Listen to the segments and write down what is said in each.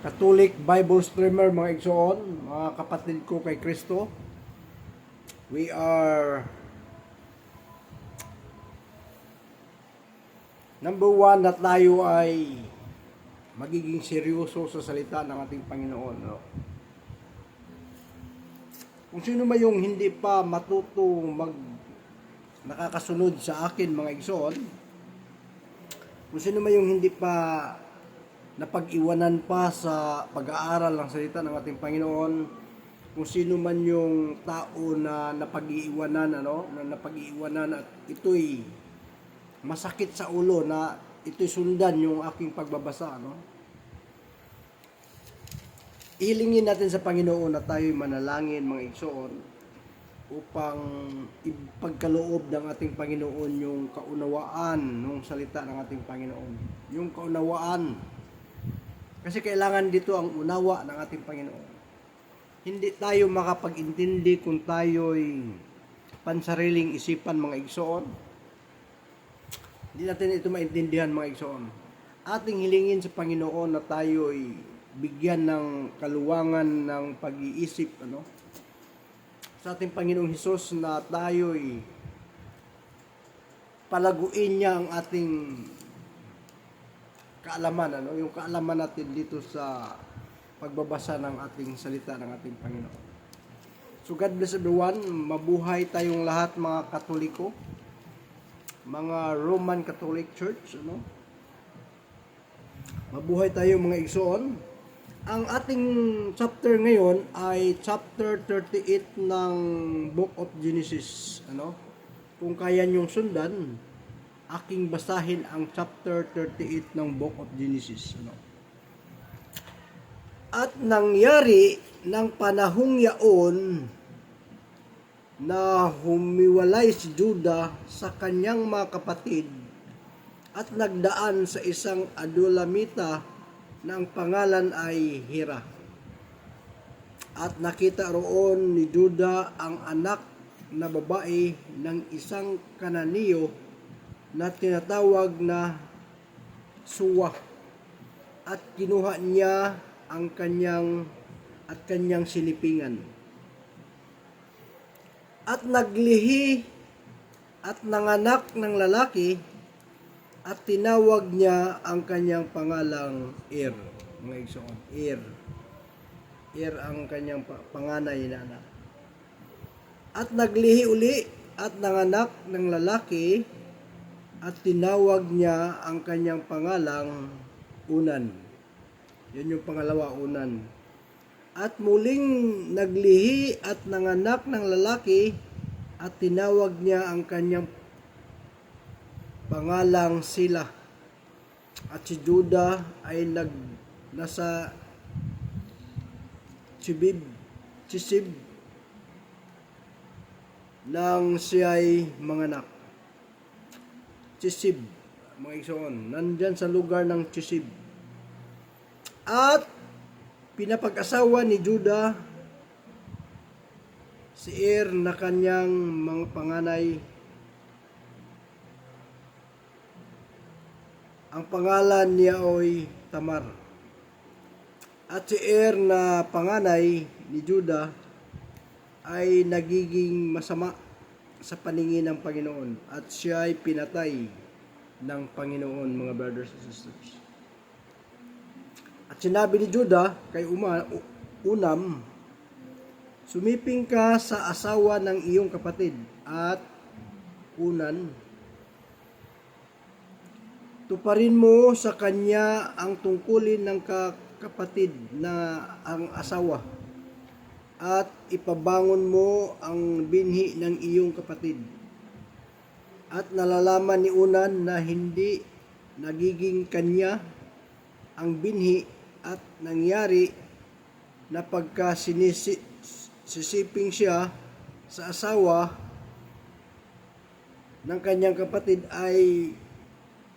Catholic Bible Streamer, mga igsoon, mga kapatid ko kay Kristo. We are number one na tayo ay magiging seryoso sa salita ng ating Panginoon. No? Kung sino man yung hindi pa nakakasunod sa akin, mga igsoon, kung sino man yung hindi pa napag-iwanan pa sa pag-aaral ng salita ng ating Panginoon, kung sino man yung tao na napag-iiwanan, at ito'y masakit sa ulo na ito'y sundan yung aking pagbabasa, Ihilingin natin sa Panginoon na tayo'y manalangin, mga igsoon, upang ipagkaloob ng ating Panginoon yung kaunawaan ng salita ng ating Panginoon. Yung kaunawaan. Kasi kailangan dito ang unawa ng ating Panginoon. Hindi tayo makapag-intindi kung tayo'y pansariling isipan, mga igsoon. Hindi natin ito maintindihan, mga igsoon. Ating hilingin sa Panginoon na tayo'y bigyan ng kaluwangan ng pag-iisip, sa ating Panginoong Hesus, na tayo'y palaguin niya ang ating kaalaman, yung kaalaman natin dito sa pagbabasa ng ating salita ng ating Panginoon. So God bless everyone. Mabuhay tayong lahat, mga Katoliko, mga Roman Catholic Church, Mabuhay tayo, mga igsoon. Ang ating chapter ngayon ay chapter 38 ng Book of Genesis, Kung kaya niyong sundan, aking basahin ang chapter 38 ng Book of Genesis, At nangyari ng panahong yaon na humiwalay si Judah sa kanyang mga kapatid at nagdaan sa isang Adulamita na ang pangalan ay Hira. At nakita roon ni Judah ang anak na babae ng isang Kananiyo na tinatawag na Suwa, at kinuha niya ang kanyang silipingan. At naglihi at nanganak ng lalaki, at tinawag niya ang kanyang pangalang Er. Mga igsoon, Er ang kanyang panganay na anak. At naglihi uli at nanganak ng lalaki, at tinawag niya ang kanyang pangalang Unan. Yan yung pangalawa, Unan. At muling naglihi at nanganak ng lalaki, at tinawag niya ang kanyang pangalang Sila. At si Judah ay nasa Chisib nang siya'y manganak. Chisib, mga igsoon, nandyan sa lugar ng Chisib. At pinapag-asawa ni Judah si Er na kanyang mga panganay. Ang pangalan niya ay Tamar. At si Er na panganay ni Judah ay nagiging masama sa paningin ng Panginoon, at siya ay pinatay ng Panginoon, mga brothers and sisters. At sinabi ni Judah kay Unam, sumiping ka sa asawa ng iyong kapatid, at Unan, tuparin mo sa kanya ang tungkulin ng kapatid na ang asawa, at ipabangon mo ang binhi ng iyong kapatid. At nalalaman ni Unan na hindi nagiging kanya ang binhi, at nangyari na pagka sisiping siya sa asawa ng kanyang kapatid, ay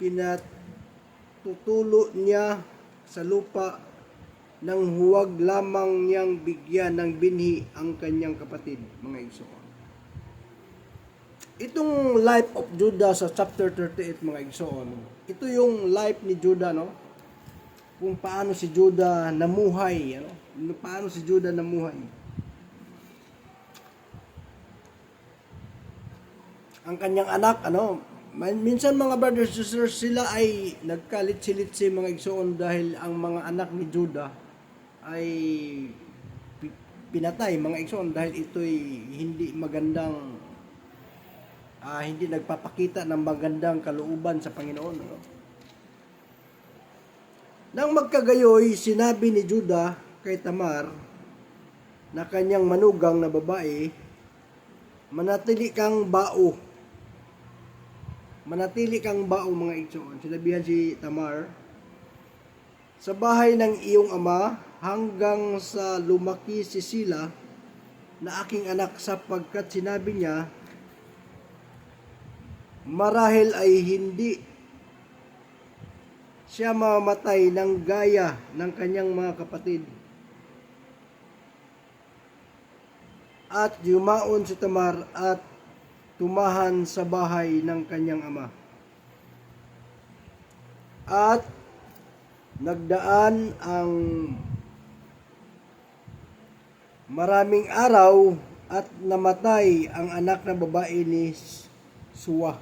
pinatutulo niya sa lupa nang huwag lamang niyang bigyan ng binhi ang kanyang kapatid, mga igsoon. Itong life of Judah sa chapter 38, mga igsoon, ito yung life ni Judah, kung paano si Judah namuhay, ano? Paano si Judah namuhay. Ang kanyang anak, ano, minsan mga brothers and sisters, sila ay nagkalit-silit mga igsoon dahil ang mga anak ni Judah ay pinatay mga igsoon dahil ito'y hindi magandang hindi nagpapakita ng magandang kalooban sa Panginoon. Ano? Nang magkagayoy, sinabi ni Judah kay Tamar na kanyang manugang na babae, manatili kang bao. Manatili kang bao mga igsoon. Sinabihan si Tamar, sa bahay ng iyong ama hanggang sa lumaki si Sila na aking anak, sapagkat sinabi niya, marahil ay hindi siya mamamatay ng gaya ng kanyang mga kapatid. At yumaon si Tamar at tumahan sa bahay ng kanyang ama. At nagdaan ang maraming araw at namatay ang anak na babae ni Suwa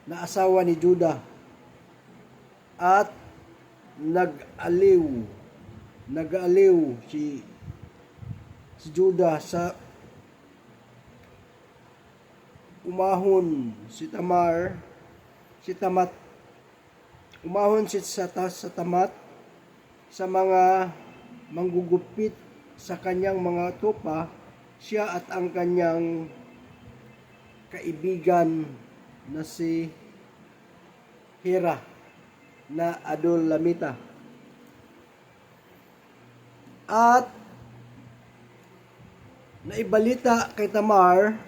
na asawa ni Judah. At nag-aliw si Judah sa umahon sa tamat sa mga manggugupit sa kanyang mga tupa, siya at ang kanyang kaibigan na si Hira na Adulamita. At naibalita kay Tamar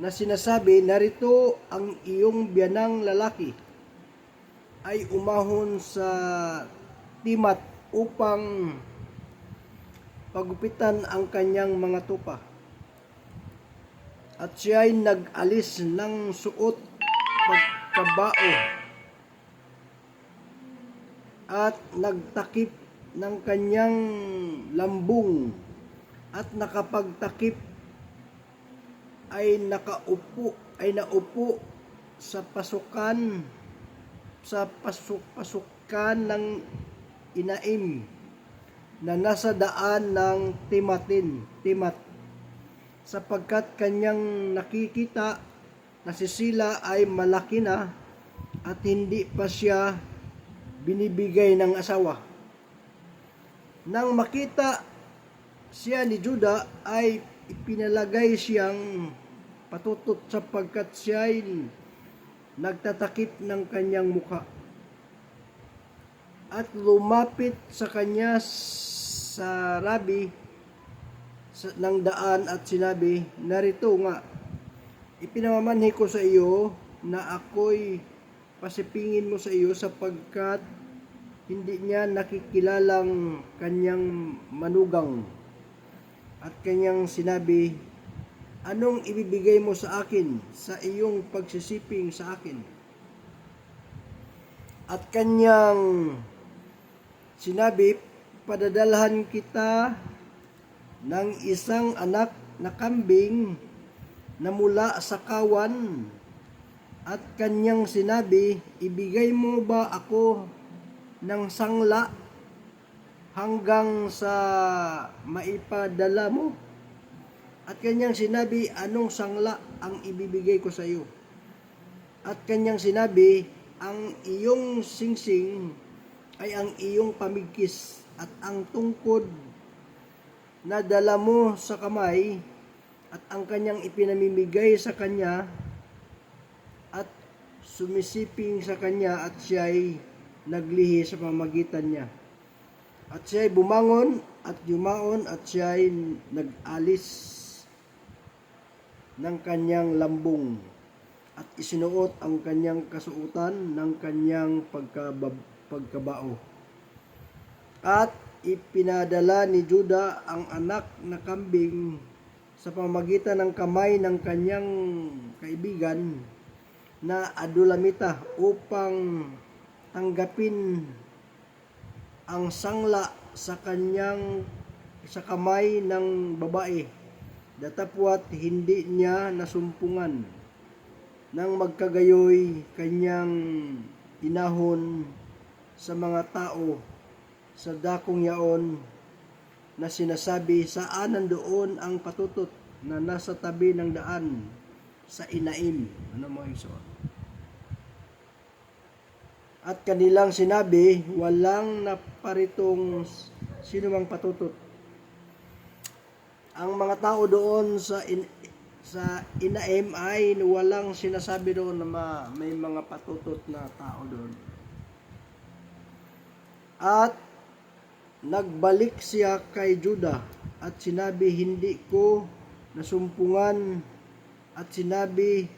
na sinasabi, narito ang iyong biyanang lalaki ay umahon sa Timat upang pagupitan ang kanyang mga tupa. At siya ay nag-alis ng suot pagkabao at nagtakip ng kanyang lambung, at nakapagtakip ay naupo sa pasukan ng inaim na nasa daan ng Timat, sapagkat kanyang nakikita na si Sila ay malaki na at hindi pa siya binibigay ng asawa. Nang makita siya ni Judah ay ipinalagay siyang patutot, sapagkat siya ay nagtatakip ng kanyang mukha. At lumapit sa kanya sa rabi ng daan at sinabi, narito nga, ipinamamanhi ko sa iyo na ako'y pasipingin mo sa iyo, sapagkat hindi niya nakikilalang kanyang manugang. At kanyang sinabi, anong ibibigay mo sa akin sa iyong pagsisiping sa akin? At kanyang sinabi, padadalhan kita ng isang anak na kambing na mula sa kawan. At kanyang sinabi, ibigay mo ba ako ng sangla hanggang sa maipadala mo? At kanyang sinabi, anong sangla ang ibibigay ko sa iyo? At kanyang sinabi, ang iyong singsing ay ang iyong pamigkis, at ang tungkod na dala mo sa kamay, at ang kanyang ipinamimigay sa kanya, at sumisiping sa kanya, at siya'y naglihi sa pamamagitan niya. At siya'y bumangon at yumaon, at siya'y nag-alis ng kanyang lambung, at isinuot ang kanyang kasuotan ng kanyang pagkabao. At ipinadala ni Judah ang anak na kambing sa pamamagitan ng kamay ng kanyang kaibigan na Adulamita upang tanggapin ang sangla sa kamay ng babae, datapwat hindi niya nasumpungan. Nang magkagayoy kanyang inahon sa mga tao sa dakong yaon na sinasabi, saan nandoon ang patutot na nasa tabi ng daan sa Inaim? Ano mga igsoon? At kanilang sinabi, walang naparitong sino mang patutot. Ang mga tao doon sa Inaim ay walang sinasabi doon na may mga patutot na tao doon. At nagbalik siya kay Juda at sinabi, hindi ko nasumpungan. At sinabi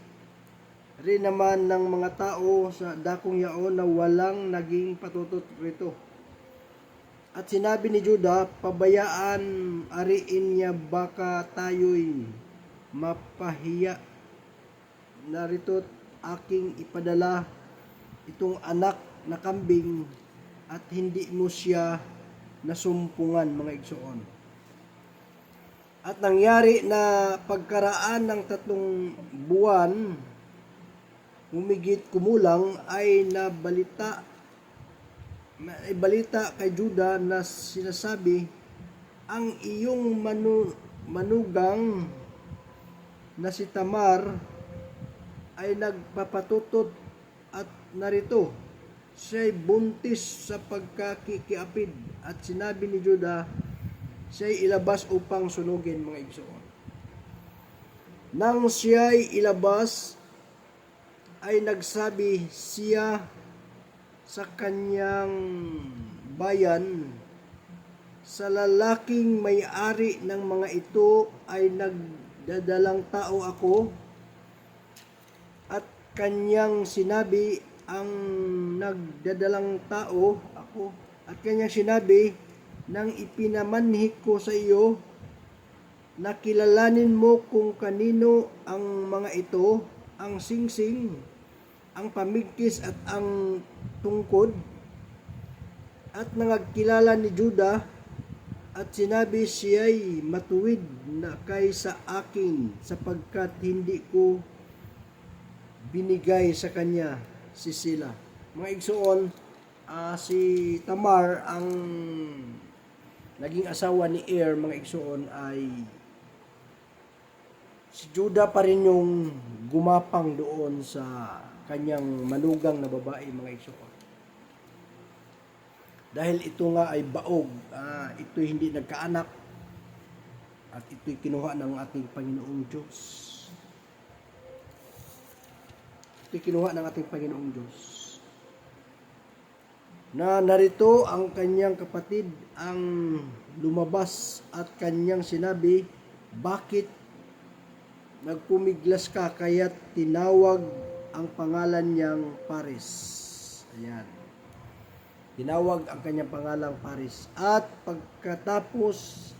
rin naman ng mga tao sa dakong yaon na walang naging patutot rito. At sinabi ni Juda, pabayaan ariin niya, baka tayo'y mapahiya. Narito't aking ipadala itong anak na kambing at hindi mo siya nasumpungan, mga igsoon. At nangyari na pagkaraan ng 3 buwan, humigit kumulang, ay balita kay Juda na sinasabi, ang iyong manugang na si Tamar ay nagpapatutot at narito siya'y buntis sa pagkakikiapid. At sinabi ni Juda, siya'y ilabas upang sunugin, mga igsoon. Nang siya'y ilabas, ay nagsabi siya sa kanyang bayan, sa lalaking may-ari ng mga ito ay nagdadalang tao ako. At kanyang sinabi, ang nagdadalang tao ako. At kanyang sinabi, nang ipinamanhik ko sa iyo, nakilalanin mo kung kanino ang mga ito, ang singsing, ang pamigkis at ang tungkod. At nangagkilala ni Juda at sinabi, siya'y matuwid na kaysa akin sapagkat hindi ko binigay sa kanya si Sila. Mga igsoon, si Tamar ang naging asawa ni Er, mga igsoon, ay si Juda pa rin yung gumapang doon sa kanyang manugang na babae, mga igsoon. Dahil ito nga ay baog, ito'y hindi nagkaanak at ito'y kinuha ng ating Panginoong Diyos. Ito'y kinuha ng ating Panginoong Diyos. Na narito ang kanyang kapatid ang lumabas at kanyang sinabi, bakit nagpumiglas ka? Kaya tinawag ang pangalan niyang Pares. Ayan. Tinawag ang kanyang pangalang Pares. At pagkatapos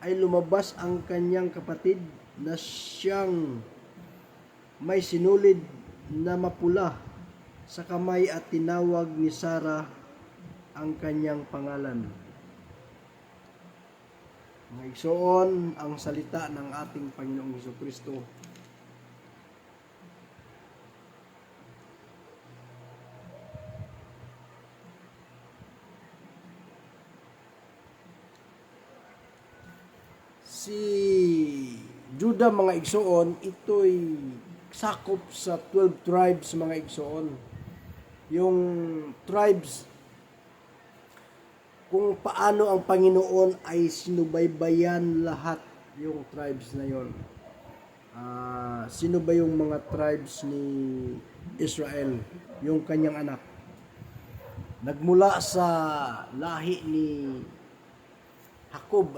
ay lumabas ang kanyang kapatid na siyang may sinulid na mapula sa kamay at tinawag ni Sarah ang kanyang pangalan. Mga igsoon, ang salita ng ating Panginoong Hesukristo. Si Juda, mga igsoon, ito'y sakop sa 12 tribes, mga igsoon. Yung tribes kung paano ang Panginoon ay sinubaybayan lahat yung tribes na yon. Sino ba yung mga tribes ni Israel? Yung kanyang anak. Nagmula sa lahi ni Jacob,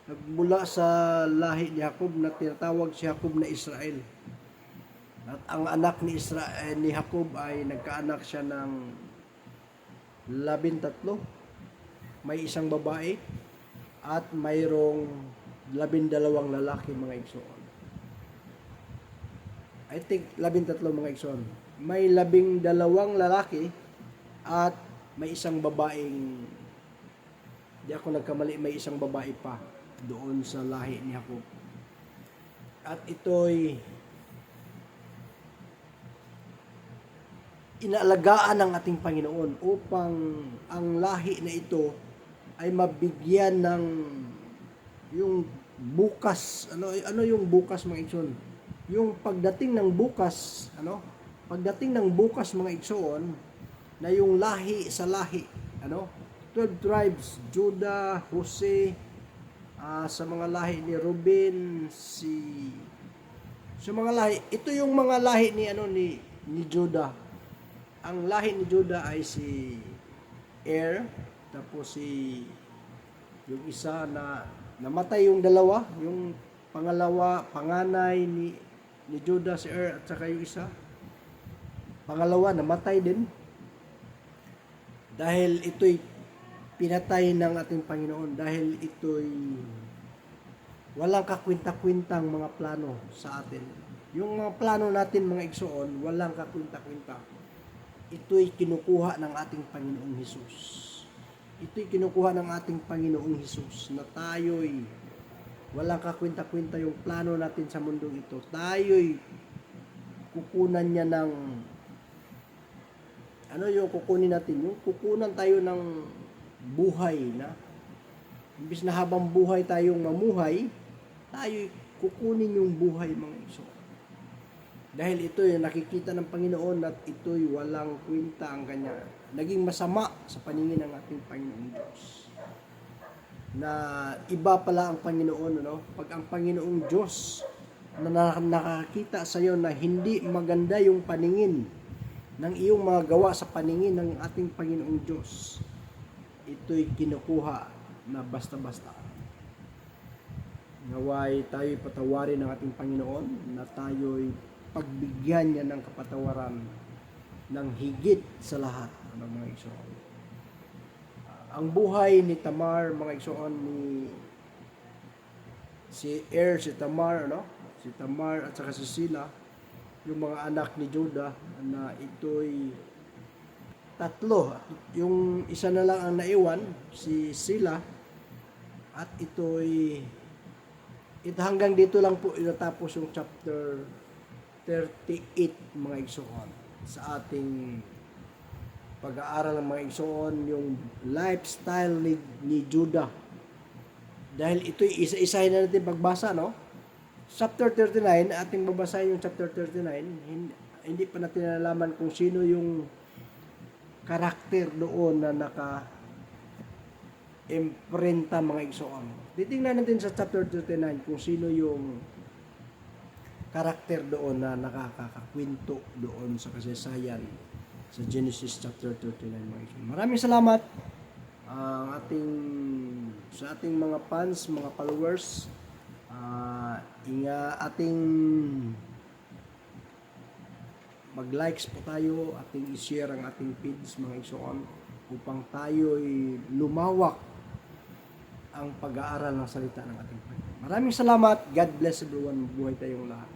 Nagmula sa lahi ni Jacob na tinatawag si Jacob na Israel. At ang anak ni Jacob ay nagkaanak siya ng 13. May isang babae at mayroong 12 lalaki, mga igsoon. I think 13, mga igsoon. May 12 lalaki at may isang babaeng, di ako nagkamali, may isang babae pa doon sa lahi ni Jacob. At ito'y inaalagaan ng ating Panginoon upang ang lahi na ito ay mabigyan ng yung bukas. Ano yung bukas, mga igsoon? Yung pagdating ng bukas, pagdating ng bukas, mga igsoon, na yung lahi sa lahi, 12 tribes, Judah, Jose, sa mga lahi ni Ruben, sa mga lahi, ito yung mga lahi ni Judah. Ang lahi ni Judah ay si tapos yung isa na namatay, yung dalawa, yung pangalawa, panganay ni Judah, si at saka yung isa, pangalawa, namatay din. Dahil ito'y pinatay ng ating Panginoon, dahil ito'y walang kakwinta-kwintang mga plano sa atin. Yung mga plano natin, mga igsoon, walang kakwinta-kwinta. Ito'y kinukuha ng ating Panginoong Hesus. Ito'y kinukuha ng ating Panginoong Hesus na tayo'y walang kakwinta-kwinta yung plano natin sa mundong ito. Tayo'y kukunan niya ng yung kukunin natin? Yung kukunan tayo ng buhay na imbis na habang buhay tayong mamuhay, tayo'y kukunin yung buhay, mga igsoon. Dahil ito yung nakikita ng Panginoon at ito'y walang kwinta ang kanya. Naging masama sa paningin ng ating Panginoong Diyos. Na iba pala ang Panginoon, Pag ang Panginoong Diyos na nakakita sa iyo na hindi maganda yung paningin ng iyong mga gawa sa paningin ng ating Panginoong Diyos, ito'y kinukuha na basta-basta. Naway tayo'y patawarin ng ating Panginoon, na tayo'y pagbigyan niya ng kapatawaran ng higit sa lahat ng mga igsoon. Ang buhay ni Tamar, mga igsoon, si Tamar, si Tamar at saka si Sila, yung mga anak ni Judah, na ito'y tatlo. Yung isa na lang ang naiwan, si Sila, at ito'y hanggang dito lang po inatapos yung chapter 38, mga igsoon, sa ating pag-aaral ng mga igsoon, yung lifestyle ni Judah. Dahil ito'y isa-isahin na natin pagbasa, Chapter 39, ating babasahin yung chapter 39, hindi pa natin nalalaman kung sino yung karakter doon na naka-imprenta, mga igsoon. Titingnan natin sa chapter 39 kung sino yung karakter doon na nakakakwento doon sa kasaysayan sa Genesis chapter 39, mga igsoon. Maraming salamat sa ating mga fans, mga followers. Ating mag-likes po tayo, ating i-share ang ating feeds, mga igsoon, upang tayo'y lumawak ang pag-aaral ng salita ng ating Panginoon. Maraming salamat. God bless everyone. Buhay tayong lahat.